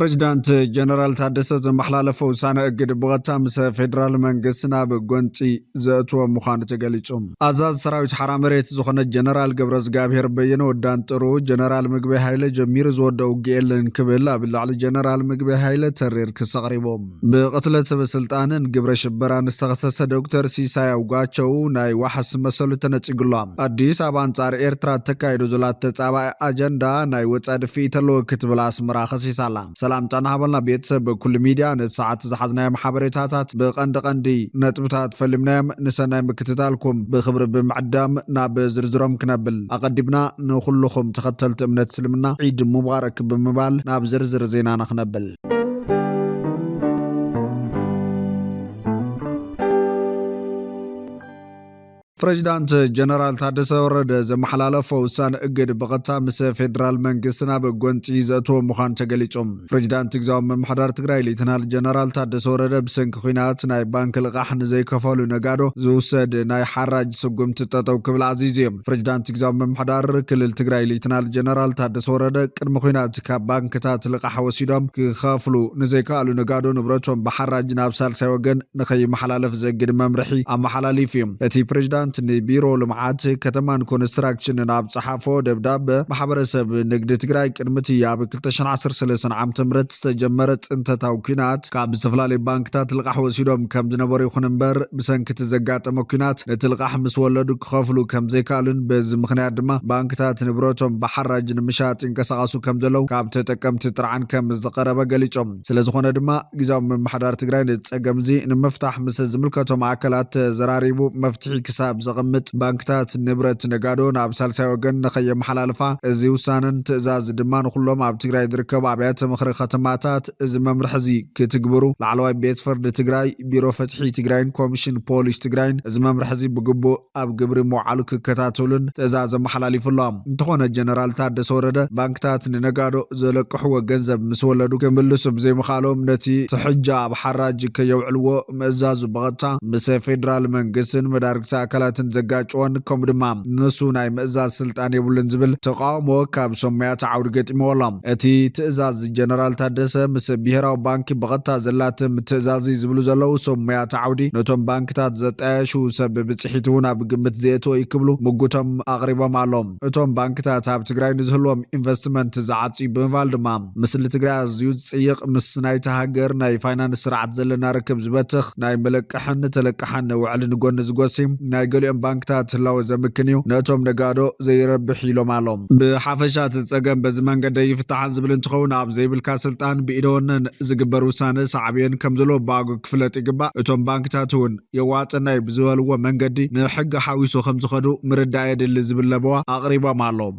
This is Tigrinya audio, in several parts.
ፕሬዝዳንት ጀነራል ታደሰ ዘመሓላለፈው ውሳነ እግድ ብቐጥታ ምስ ፌደራል መንግስት ናብ ጎንፂ ዘእትዎ ምዃኑ ተገሊጹ። ኣዛዝ ሰራዊት ሓራ መሬት ዝኾነ ጀነራል ገብረዝጋብሔር በየነ ወዳንጥሩ ጀነራል ምግበይ ሃይለ ጀሚሩ ዝወደው ውግኤለን ክብል ኣብ ላዕሊ ጀነራል ምግበይ ሃይለ ተሪር ክስ ኣቕሪቦም። ብቅትለት ሰበስልጣንን ግብረ ሽበራን ዝተኸሰሰ ዶክተር ሲሳይ ኣውጋቸው ናይ ዋሓስ መሰሉ ተነፂጉሎም። አዲስ ኣበባ አንጻር ኤርትራ ተካይዶ ዘላ ተጻባኢ አጀንዳ ናይ ወጻኢ ድፊት ተለዎ ክትብል ኣስመራ ኸሲሳላ። ሰላም ጣና ሃበልና ቤተሰብ ኩል ሚዲያ ነሰዓት ዝሓዝናዮም ሓበሬታታት ብቐንዲ ነጥብታት ፈልምናዮም ንሰናይ ምክትታልኩም ብኽብሪ ብምዕዳም ናብ ዝርዝሮም ክነብል ኣቐዲምና ንኹልኹም ተኸተልቲ እምነት እስልምና ዒድ ሙባረክ ብምባል ናብ ዝርዝር ዜናና ክነብል። ፕሬዝዳንት ጀነራል ታደሰ ወረደ ዘመሓላለፈው ውሳነ እግድ ብቐጥታ ምስ ፌደራል መንግስት ናብ ጎንፂ ዘእትዎ ምዃኑ ተገሊጹ። ፕሬዝዳንት ግዝያዊ ምምሕዳር ትግራይ ሌተናል ጀነራል ታደሰ ወረደ ብሰንኪ ኩናት ናይ ባንክ ልቓሕ ንዘይከፈሉ ነጋዶ ዝውሰድ ናይ ሓራጅ ስጉምቲ ጠጠው ክብል ኣዚዙ እዮም። ፕሬዝዳንት ግዝያዊ ምምሕዳር ክልል ትግራይ ሌተናል ጀነራል ታደሰ ወረደ ቅድሚ ኩናት ካብ ባንክታት ልቓሕ ወሲዶም ክኸፍሉ ንዘይከኣሉ ነጋዶ ንብረቶም ብሓራጅ ናብ ሳልሳይ ወገን ንኸይመሓላለፍ ዘግድ መምርሒ ኣመሓላሊፉ እዮም። እቲ ፕሬዝዳንት ቢሮ ልምዓት ከተማን ኮንስትራክሽን ናብ ጸሓፎ ደብዳቤ ማሕበረሰብ ንግዲ ትግራይ ቅድሚት ኣብ 2013 ዓ.ም ዝተጀመረ ጽንተታዊ ኩናት ካብ ዝተፈላለዩ ባንክታት ልቓሕ ወሲዶም ከም ዝነበሩ ይኹን እምበር ብሰንኪ ዘጋጠመ ኩናት ነቲ ልቓሕ ምስ ወለዱ ክኸፍሉ ከም ዘይከኣሉን በዚ ምኽንያት ድማ ባንክታት ንብረቶም ብሓራጅ ንምሻጥ ይንቀሳቐሱ ከም ዘለው ካብ ተጠቀምቲ ጥርዓን ከም ዝቀረበ ገሊጾም። ስለዝኾነ ድማ ግዝያዊ ምምሕዳር ትግራይ ንጸገምዚ ንምፍታሕ ምስ ዝምልከቶም ኣካላት ዘራሪቡ መፍትሒ ክሳብ ዘቕምጥ ባንክታት ንብረት ነጋዶ ናብ ሳልሳይ ወገን ንኸየመሓላልፋ እዚ ውሳነን ትእዛዝ ድማ ንኹሎም ኣብ ትግራይ ዝርከቡ ኣብያተ ምኽሪ ከተማታት እዚ መምርሒ እዚ ክትግብሩ ላዕለዋይ ቤት ፍርዲ ትግራይ ቢሮ ፍትሒ ትግራይን ኮሚሽን ፖሊስ ትግራይን እዚ መምርሒ እዚ ብግቡእ ኣብ ግብሪ ምውዓሉ ክከታተሉን ትእዛዝ ኣመሓላሊፉሎም። እንተኾነ ጀነራል ታደሰ ወረደ ባንክታት ንነጋዶ ዘለቅሕዎ ገንዘብ ምስ ወለዱ ክምልሱ ብዘይምኻሎም ነቲ ትሕጃ ኣብ ሓራጅ ከየውዕልዎ ምእዛዙ ብቐጥታ ምስ ፌደራል መንግስትን መዳርግቲ ኣካላት ዘጋጭዎን ከም ድማ ንሱ ናይ ምእዛዝ ስልጣን የብሉን ዝብል ተቃውሞ ካብ ሶማያት ዓውዲ ገጢሞሎም። እቲ ትእዛዝ ጀነራል ታደሰ ምስ ብሄራዊ ባንኪ ብቐጥታ ዘላትም ትእዛዝ ዝብሉ ዘለው ሶማያት ዓውዲ ነቶም ባንክታት ዘጣየሹ ሰብ ብፅሒት እውን ኣብ ግምት ዘእትዎ ይክብሉ ሙግቶም ኣቕሪቦም ኣሎም። እቶም ባንክታት ኣብ ትግራይ ንዝህልዎም ኢንቨስትመንት ዝዓፂ ብምባል ድማ ምስሊ ትግራይ ኣዝዩ ዝፅይቕ ምስ ናይቲ ሃገር ናይ ፋይናንስ ስርዓት ዘለና ርክብ ዝበትኽ ናይ መለቅሕን ተለቅሓን ውዕል ንጎኒ ዝጎሲም ናይ ገሊኦም ባንክታት ህላወ ዘምክን እዩ ነቶም ነጋዶ ዘይረብሕ ኢሎም ኣሎም። ብሓፈሻ ትፀገም በዚ መንገዲ ይፍታሓን ዝብል እንትኸውን ኣብ ዘይብልካ ስልጣን ብኢደወነን ዝግበር ውሳነ ሳዕብየን ከም ዘሎ ባጉ ክፍለጥ ይግባእ። እቶም ባንክታት እውን የዋፅናይ ብዝበልዎ መንገዲ ንሕጊ ሓዊሱ ከም ዝኸዱ ምርዳእ የድሊ ዝብል ለበዋ ኣቕሪቦም ኣሎም።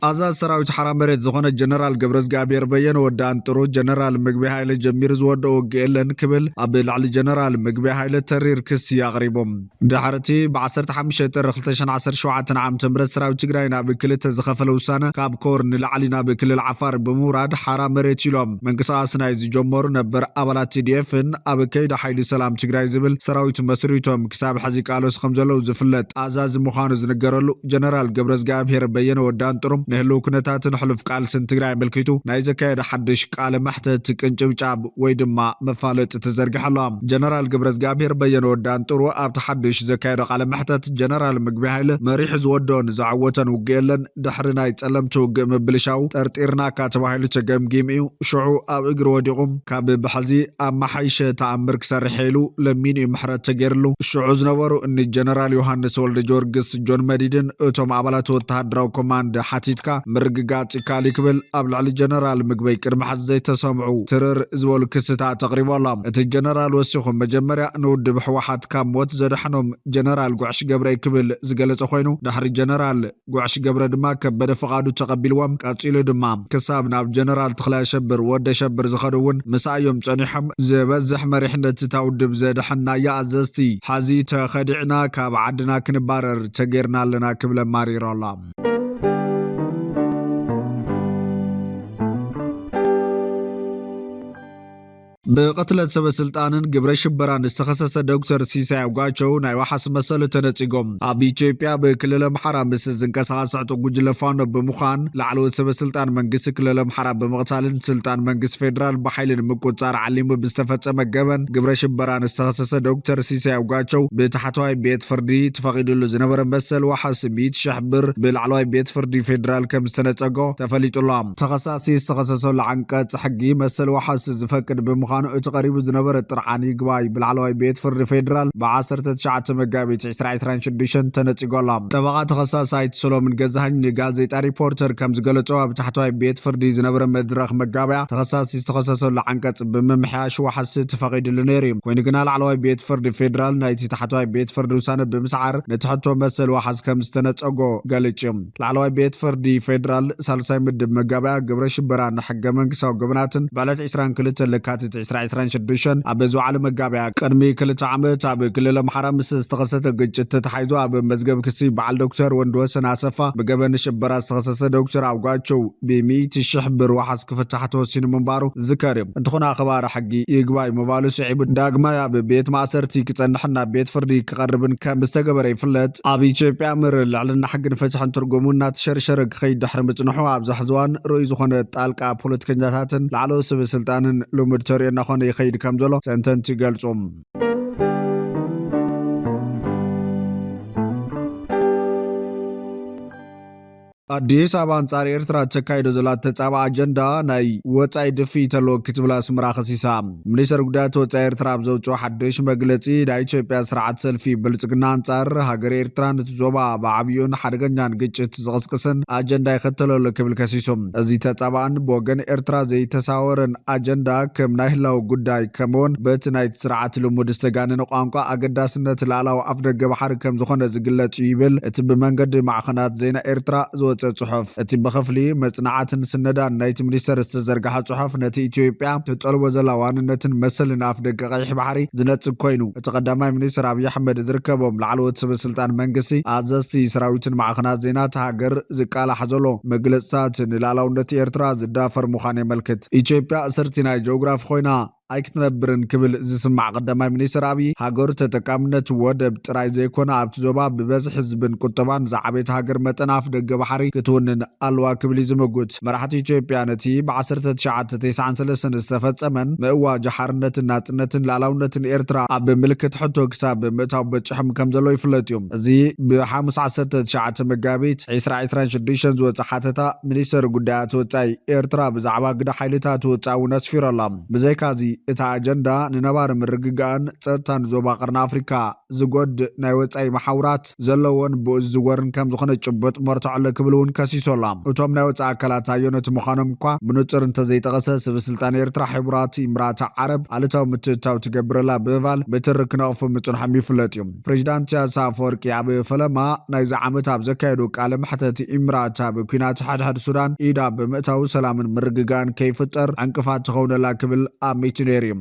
ኣዛዝ ሰራዊት ሓራ መሬት ዝኾነ ጀነራል ገብረዝጋብሔር በየነ ወዳንጥሩ ጀነራል ምግበይ ሃይለ ጀሚሩ ዝወደኦ ውግኤለን ክብል ኣብ ላዕሊ ጀነራል ምግበይ ሃይለ ተሪር ክስ ኣቕሪቦም። ድሕርቲ ብ15 ጥሪ 2017 ዓ.ም ሰራዊት ትግራይ ናብ ክልተ ዝኸፈለ ውሳነ ካብ ኮር ንላዕሊ ናብ ክልል ዓፋር ብምውራድ ሓራ መሬት ኢሎም መንቀሳቐሲ ናይ ዝጀመሩ ነበር ኣባላት TDFን ኣብ ከይዲ ሓይሊ ሰላም ትግራይ ዝብል ሰራዊት መስሪቶም ክሳብ ሕዚ ቃሎስ ከም ዘለው ዝፍለጥ ኣዛዝ ምዃኑ ዝነገረሉ ጀነራል ገብረዝጋብሔር በየነ ወዳንጥሩም ንህልው ኩነታትን ሕሉፍ ቃልስን ትግራይ መልኪቱ ናይ ዘካየደ ሓድሽ ቃለ መሕተት ቅንጭብጫብ ወይ ድማ መፋለጢ ተዘርጊሖሎም። ጀነራል ገብረዝጋብሔር በየነ ወዳንጥሩ ኣብቲ ሓድሽ ዘካየደ ቃለ መሕተት ጀነራል ምግበይ ሃይለ መሪሕ ዝወደኦን ዝዓወተን ውግኤለን ድሕሪ ናይ ጸለምቲ ውግእ ምብልሻው ጠርጢርናካ ተባሂሉ ተገምጊም እዩ። ሽዑ ኣብ እግሪ ወዲቑም ካብ ብሓዚ ኣብ መሓይሸ ተኣምር ክሰርሕ ኢሉ ለሚን እዩ ምሕረት ተገይርሉ። ሽዑ ዝነበሩ እኒ ጀነራል ዮሃንስ ወልደ ጆርግስ ጆን መዲድን እቶም ኣባላት ወተሃደራዊ ኮማንድ ሓቲትካ ምርግጋጽ ካሊ ክብል ኣብ ላዕሊ ጀነራል ምግበይ ቅድሚ ሓዚ ዘይተሰምዑ ትርር ዝበሉ ክስታት ተቕሪቦሎም። እቲ ጀነራል ወሲኹም መጀመርያ ንውድብ ሕወሓት ካብ ሞት ዘድሕኖም ጀነራል ጉዕሽ ገብረ ክብል ዝገለጸ ኮይኑ ድሕሪ ጀነራል ጉዕሽ ገብረ ድማ ከበደ ፍቓዱ ተቐቢልዎም ቀፂሉ ድማ ክሳብ ናብ ጀነራል ተኽላይ ሸብር ወደ ሸብር ዝኸዱውን ምሳዮም ጸኒሖም ዝበዝሕ መሪሕነት እታ ውድብ ዘድሕና ኣዘዝቲ ሓዚ ተኸዲዕና ካብ ዓድና ክንባረር ተገይርና ኣለና ክብለ ማሪሮሎም። بقتلت سب سلطانن جبر شبران استخصص دكتور سيساي وقاچو ناي وحس مسألة تنصيقوم ابي ايثيوبيا بكلل امحرا مس زنقساسعتو ጉጅለፋኖ بمخان لعلو سب سلطان منግስት ክልል امحرا بمقتالن سلطان منግስት ፌደራል بحيلن مقصار عليم بستفصم ገበን ግብረ ሽበራን استخصص دكتور سيساي وقاچو بتحتواي بيت فردي تفقيدلو زنبر مسل وحس 100 شح بر بالعلواي بيت فردي فيدرال كم استنصقو تفليطلام تخصصي استخصصو لعنقص حقي مسل وحس زفقد بمخان خانو اتقريبو زنبر الطرعاني قباي بالعلوي بيت فرد فيدرال بعصرت تشعت مقابيت 2026 تنصيقولام طبقات تخصصايت سولومن غزاهن لغازيطا ريبورتر كم زغلصوا بتحتواي بيت فرد زنبر مدرخ مقابيا تخصصي استخصصو لعنقص بممحياش وحس تفقيدلو نيريم كوين غنا العلوي بيت فرد فيدرال نايتي تحتواي بيت فرد وسانه بمسعر نتحتو مسل وحس كم استنصقو غلچم العلوي بيت فرد فيدرال سالساي مدب مقابيا قبر شبران حق منكساو غبناتن بالات 22 لكاتت 2026 أبزو على مجابع قرمي كل تعمت أب كل محرم استخصصت جت تحيزو أب مزجب كسي بعل دكتور وندوس ناسفة بجبن الشبرة استخصص دكتور أوقاتشو ب100 شحبر وحس كفتحته سين منبارو ذكرم انتخنا أخبار حقي يقباي مبالو سعيب داغما أب بيت معسرتي كتنحنا بيت فردي كقربن كان بستجبر يفلت أبي شيء بيعمر لعلنا حق نفتح ترجمونا تشرشر خيد دحرمت نحو أبز حزوان رئيس خانة تالك بولت كنجاتن لعلو سب سلطان لومرتوري نخون يخيد كمزلو سنتنتي قلصوم አዲስ አበባ አንጻር ኤርትራ ተካይዶ ዘላት ተጻባ አጀንዳ ናይ ወጻይ ድፊተሎ ክትብላ ስምራ ኸሲሳ ሚኒስትር ጉዳያት ወጻይ ኤርትራ ብዘውጾ ሐድሽ መግለጺ ናይ ኢትዮጵያ ስርዓት ሰልፊ ብልጽግና አንጻር ሀገር ኤርትራ ንትዞባ በዓብዩን ሓደገኛን ግጭት ዝቕስቅስን አጀንዳ ይኸተለሎ ክብል ከሲሶም እዚ ተጻባን በወገን ኤርትራ ዘይተሳወረን አጀንዳ ከም ናይ ህላው ጉዳይ ከመውን በት ናይ ስርዓት ልሙድ ዝተጋነነ ቋንቋ አገዳስነት ላላው አፍደገ ባሕር ከም ዝኾነ ዝግለጽ ይብል እቲ ብመንገዲ ማዕኸናት ዜና ኤርትራ صحف اتي بخفلي مصنعاتن سندان نايت مينستر استزرغح صحف نتي اثيوبيا تطلب زلاواننتن مسلنا في دقيق بحري زنت كوينو تقدماي مينستر ابي احمد دركبهم لعلوت سلطان منغسي ازستي سراويتن معخنات زينات هاجر زقالا حزلو مغلصات لالاونت ايرترا زدافر مخاني ملكت اثيوبيا اسرتنا جغراف خوينا አይክትነብርን ክብል ዝስማዕ ቀዳማይ ሚኒስትር አብይ ሃገሩ ተጠቃምነት ወደብ ጥራይ ዘይኮነ ኣብቲ ዞባ ብበዝሒ ህዝብን ቁጠባን ዝዓበየት ሃገር መጠን ኣፍ ደገ ባሕሪ ክትውንን ኣልዋ ክብል ዝምጉት መራሕቲ ኢትዮጵያ ነቲ ብ1993 ዝተፈጸመን ምእዋጅ ሓርነትን ናጽነትን ላዕላውነትን ኤርትራ ኣብ ምልክት ሕቶ ክሳብ ምእታው በጭሕም ከም ዘሎ ይፍለጥ እዩ እዚ ብ19 መጋቢት 2026 ዝወፀ ሓተታ ሚኒስትር ጉዳያት ወጻኢ ኤርትራ ብዛዕባ ግዳ ሓይልታት ወጻኢ ነስፊረላ ብዘይካዚ እታ አጀንዳ ንነባር ምርግጋን ጸጥታን ዞባ ቀርና አፍሪካ ዝጎድ ናይ ወጻኢ ማሕውራት ዘለዎን ብዝወርን ከም ዝኾነ ጭበጥ መርታዕለ ክብሉን ከሲሶላ እቶም ናይ ወጻኢ አካላት አየነት ምዃኖም እኳ ብንጹር እንተዘይጠቐሰ ስብስልጣን ኤርትራ ሕብራት ኢምራት ዓረብ አለታው ምትእታው ትገብረላ ብባል በትርክ ነቕፉ ምጽንሐም ይፍለጥ እዩ ፕሬዚዳንት ኢሳያስ አፈወርቂ ኣብ ፈለማ ናይ ዓመት ኣብ ዘካየዱ ቃለ መሕተት ኢምራት ኣብ ኩናት ሓድሓድ ሱዳን ኢዳ ብምእታው ሰላምን ምርግጋን ከይፍጠር ዕንቅፋት ትኸውነላ ክብል ኣብ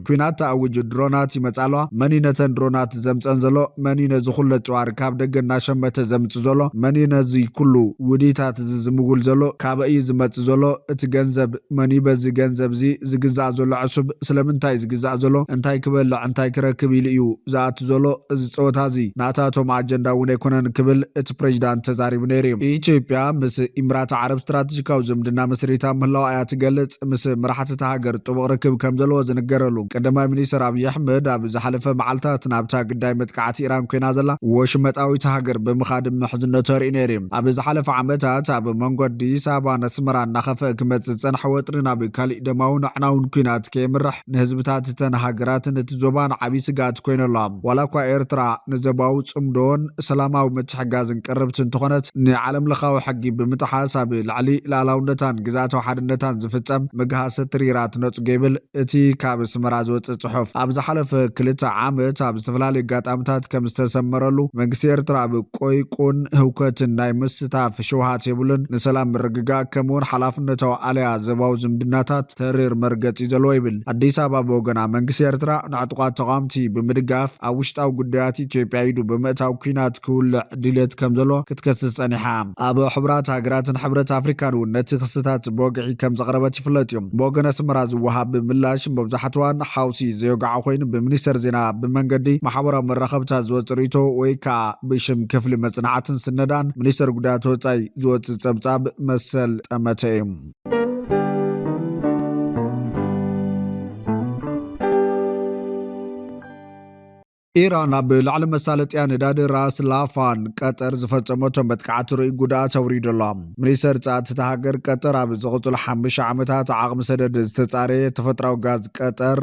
ኩናት ኣውጅ ድሮናት ይመጻሏ መንነተን ድሮናት ዘምፀን ዘሎ መንነ ዝኹለ ጨዋር ካብ ደገና ሸመተ ዘምጽ ዘሎ መንነ እዚ ኩሉ ውዲታት ዝምጉል ዘሎ ካብይ ዝመጽ ዘሎ እቲ ገንዘብ መኒ በዚ ገንዘብ እዚ ዝግዛእ ዘሎ ዕሱብ ስለምንታይ ዝግዛእ ዘሎ እንታይ ክበልዕ እንታይ ክረክብ ኢሉ እዩ ዝኣቱ ዘሎ እዚ ጸወታ እዚ ናታቶም አጀንዳ እውን ኣይኮነን ክብል እቲ ፕሬዚዳንት ተዛሪቡ ነይሩ ኢትዮጵያ ምስ ኢምራት ዓረብ ስትራቴጂካዊ ዝምድና መስሪታ ምህላው ኣያ ትገልጽ ምስ መራሕቲ ሃገር ጥቡቕ ርክብ ከም ዘለዎ ዝንገረሉ ቀዳማይ ሚኒስትር አብይ አሕመድ ኣብ ዝሓለፈ መዓልታት ናብታ ግዳይ መጥቃዕቲ ኢራን ኮይና ዘላ ወሽመጣዊት ሃገር ብምኻድ ምሕዝነቱ ርኢ ነይሩ ኣብ ዝሓለፈ ዓመታት ኣብ መንጎ አዲስ አበባ ኣስመራ እናኸፈ ክመጽእ ዝጸንሐ ወጥሪ ናብ ካሊእ ደማውን ዕናውን ኩናት ከይምራሕ ንህዝብታት እተን ሃገራትን እቲ ዞባን ዓብይ ስጋት ኮይነላ ዋላ እኳ ኤርትራ ንዘባዊ ጽምዶን ሰላማዊ ምትሕጋዝን ቅርብት እንትኾነት ንዓለም ለኻዊ ሕጊ ብምጥሓስ ኣብ ላዕሊ ላዕላውነታን ግዛታዊ ሓድነታን ዝፍጸም ምግሃሰ ትሪራት ነጹ ገይብል እቲ ካብ ስመራ ዝወጽ ጽሑፍ ኣብ ዝሓለፈ ክልተ ዓመት ኣብ ዝተፈላለዩ ጋጣምታት ከም ዝተሰመረሉ መንግስቲ ኤርትራ ብቆይቁን ህውከትን ናይ ምስታፍ ሽውሃት የብሉን ንሰላም ምርግጋእ ከምውን ሓላፍነታዊ ኣልያ ዘባዊ ዝምድናታት ተሪር መርገጺ ዘለዎ ይብል አዲስ አበባ በወገና መንግስቲ ኤርትራ ንዕጡቃት ተቃውምቲ ብምድጋፍ ኣብ ውሽጣዊ ጉዳያት ኢትዮጵያ ኢዱ ብምእታው ኩናት ክውልዕ ድሌት ከም ዘሎ ክትከስስ ጸኒሓ ኣብ ሕብራት ሃገራትን ሕብረት አፍሪካን እውን ነቲ ክስታት በወግዒ ከም ዘቕረበት ይፍለጥ እዩ በወገነ ስመራ ዝወሃብ ምላሽ መብዛሕትኡ መብዛሕትዋን ሓውሲ ዘዮጋዓ ኮይኑ ብሚኒስተር ዜና ብመንገዲ ማሕበራዊ መራኸብታት ዝወፅእ ሪቶ ወይ ከዓ ብሽም ክፍሊ መጽናዕትን ስነዳን ሚኒስተር ጉዳያት ወጻኢ ዝወፅእ ጸብጻብ መሰል ጠመተ እዩ። ኢራን ኣብ ላዕሊ መሳለጥያ ነዳዲ ራስ ላፋን ቀጠር ዝፈጸመቶ መጥቃዕቲ ርኢ ጉድኣት ኣውሪዱላ። ሚኒስተር ጸጥታ ሃገር ቀጠር ኣብ ዝቕፅሉ 5 ዓመታት ዓቕሚ ሰደድ ዝተጻረየ ተፈጥራዊ ጋዝ ቀጠር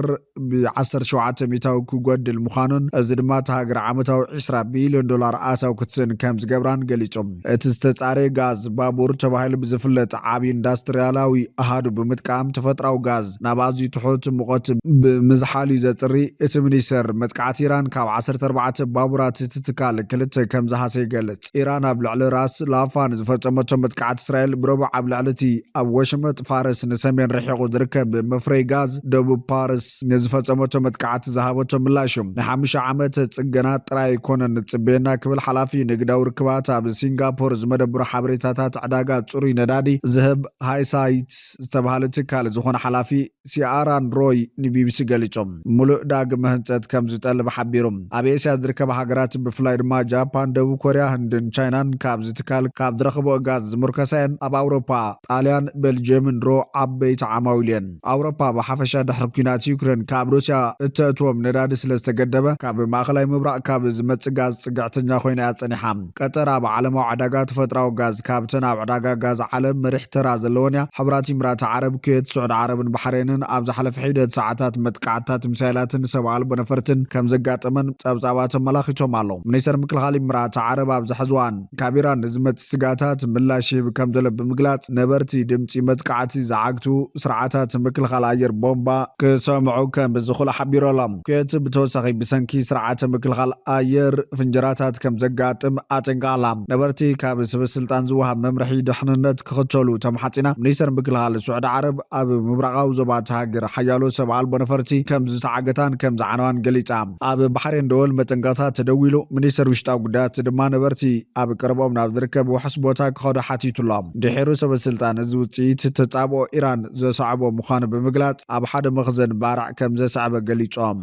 ብ17 ሚታዊ ክጎድል ምዃኑን እዚ ድማ እቲ ሃገር ዓመታዊ $20 ቢልዮን ኣታዊ ክትስእን ከም ዝገብራን ገሊፆም። እቲ ዝተጻረየ ጋዝ ባቡር ተባሂሉ ብዝፍለጥ ዓብዪ ኢንዳስትርያላዊ ኣሃዱ ብምጥቃም ተፈጥራዊ ጋዝ ናብ ኣዝዩ ትሑት ሙቐት ብምዝሓል እዩ ዘፅሪ። እቲ ሚኒስተር መጥቃዕቲ ኢራን ካብ 14 ባቡራት ትትካል ክልተ ከም ዝሃሰ ይገልጽ። ኢራን ኣብ ልዕሊ ራስ ላፋን ዝፈጸመቶ መጥቃዕቲ እስራኤል ብረቡዕ ኣብ ልዕሊቲ ኣብ ወሽመጥ ፋርስ ንሰሜን ርሒቑ ዝርከብ መፍረይ ጋዝ ደቡብ ፓርስ ንዝፈጸመቶ መጥቃዕቲ ዝሃበቶ ምላሽ እዩ። ን5 ዓመት ጽገናት ጥራይ ኣይኮነን ጽቤና ክብል ሓላፊ ንግዳዊ ርክባት ኣብ ሲንጋፖር ዝመደብሩ ሓበሬታታት ዕዳጋ ጽሩይ ነዳዲ ዝህብ ሃይሳይት ዝተባሃለ ትካል ዝኾነ ሓላፊ ሲኣራን ሮይ ንቢቢሲ ገሊፆም ሙሉእ ዳግመ ህንፀት ከም ዝጠልብ ሓቢሩ። ኣብ ኤስያ ዝርከባ ሃገራት ብፍላይ ድማ ጃፓን፣ ደቡብ ኮርያ፣ ህንድን ቻይናን ካብ ዝትካል ካብ ዝረኽቦ ጋዝ ዝሙርከሳየን ኣብ ኣውሮፓ ጣልያን ቤልጅየምን ሮ ዓበይቲ ዓማዊል እየን። ኣውሮፓ ብሓፈሻ ድሕሪ ኩናት ዩክሬን ካብ ሩስያ እተእትዎም ነዳዲ ስለዝተገደበ ካብ ማእኸላይ ምብራቕ ካብ ዝመጽእ ጋዝ ጽግዕተኛ ኮይና እያ ጸኒሓ። ቀጠር ኣብ ዓለማዊ ዕዳጋ ተፈጥራዊ ጋዝ ካብተን ኣብ ዕዳጋ ጋዝ ዓለም መሪሕ ተራ ዘለወን እያ። ሕቡራት ኢሚራት ዓረብ፣ ኩዌት፣ ስዑድ ዓረብን ባሕሬንን ኣብ ዝሓለፈ ሒደት ሰዓታት መጥቃዕትታት ሚሳይላትን ሰብ ኣልቦ ነፈርትን ከም ዘጋጠመን ጸብጻባት ኣመላኺቶም ኣለዉ። ሚኒስተር ምክልኻል ኢሚራት ዓረብ ኣብ ዝሕዚ እዋን ካብ ኢራን ንዝመጽእ ስጋታት ምላሽ ይህብ ከም ዘሎ ብምግላጽ ነበርቲ ድምፂ መጥቃዕቲ ዝዓግቱ ስርዓታት ምክልኻል ኣየር ቦምባ ክሰምዑ ከም ዝኽእሉ ሓቢሮሎም። ኩዌት ብተወሳኺ ብሰንኪ ስርዓተ ምክልኻል ኣየር ፍንጀራታት ከም ዘጋጥም ኣጠንቂቓላ። ነበርቲ ካብ ሰበስልጣን ዝወሃብ መምርሒ ድሕንነት ክኽተሉ ተማሓፂና። ሚኒስተር ምክልኻል ስዑድ ዓረብ ኣብ ምብራቓዊ ዞባት ሃገር ሓያሎ ሰብ ኣልቦ ነፈርቲ ከም ዝተዓገታን ከም ዝዓነዋን ገሊጻ። ኣብ ባሕሬን ደወል መጠንቀቕታ ተደዊሉ ሚኒስተር ውሽጣዊ ጉዳያት ድማ ነበርቲ ኣብ ቀረቦም ናብ ዝርከብ ውሕስ ቦታ ክኸዱ ሓቲቱሎም። ድሒሩ ሰበስልጣን እዚ ውፅኢት ተጻብኦ ኢራን ዘሰዕቦ ምዃኑ ብምግላጽ ኣብ ሓደ መኽዘን ባርዕ ከም ዘሰዕበ ገሊፆም።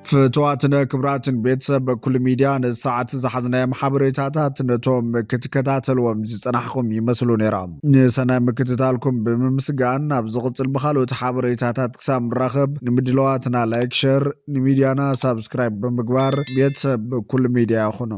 ፍትዋትነ ክብራትን ቤተሰብ በኩል ሚድያ ንሰዓት ዝሓዝናዮም ሓበሬታታት ነቶም ክትከታተልዎም ዝጸናሕኩም ይመስሉ ነይሮም። ንሰናይ ምክትታልኩም ብምምስጋን ኣብ ዝቕጽል ብኻልኦት ሓበሬታታት ክሳብ ንራኸብ ንምድለዋትና ላይክ ሸር ንሚድያና ሳብስክራይብ ብምግባር ቤተሰብ በኩል ሚድያ ይኹኑ።